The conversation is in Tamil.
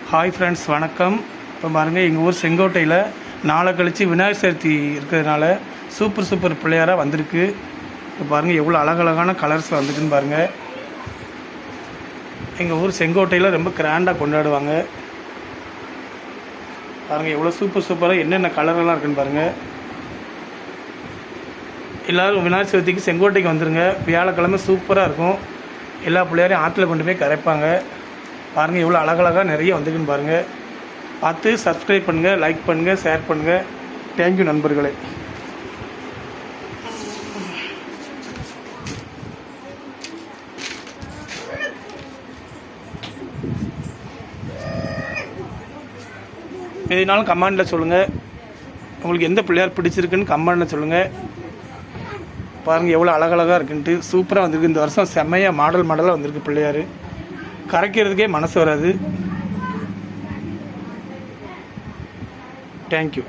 ஹாய் ஃப்ரெண்ட்ஸ், வணக்கம். இப்போ பாருங்கள், எங்கள் ஊர் செங்கோட்டையில் நாளை கழித்து விநாயகர் சதுர்த்தி இருக்கிறதுனால சூப்பர் பிள்ளையாராக வந்திருக்கு. இப்போ பாருங்கள் எவ்வளோ அழகழகான கலர்ஸ் வந்துருக்குன்னு பாருங்கள். எங்கள் ஊர் செங்கோட்டையில் ரொம்ப கிராண்டாக கொண்டாடுவாங்க. பாருங்கள் எவ்வளோ சூப்பராக என்னென்ன கலரெல்லாம் இருக்குன்னு பாருங்கள். எல்லோரும் விநாயகர் சதுர்த்திக்கு செங்கோட்டைக்கு வந்துடுங்க. வியாழக்கிழமை சூப்பராக இருக்கும். எல்லா பிள்ளையாரையும் ஆற்றுல கொண்டு போய் கரைப்பாங்க. பாருங்கள் எவ்வளோ அழகழகாக நிறைய வந்துருக்குன்னு பாருங்கள். பார்த்து சப்ஸ்கிரைப் பண்ணுங்கள், லைக் பண்ணுங்கள், ஷேர் பண்ணுங்கள். தேங்க்யூ நண்பர்களே. எதுனாலும் கமெண்டில் சொல்லுங்கள். உங்களுக்கு எந்த பிள்ளையார் பிடிச்சிருக்குன்னு கமெண்டில் சொல்லுங்கள். பாருங்கள் எவ்வளோ அழகழகாக இருக்குன்ட்டு சூப்பராக வந்திருக்கு. இந்த வருஷம் செம்மையாக மாடலாக வந்திருக்கு பிள்ளையார். கரைக்கிறதுக்கே மனசு வராது. தேங்க்யூ.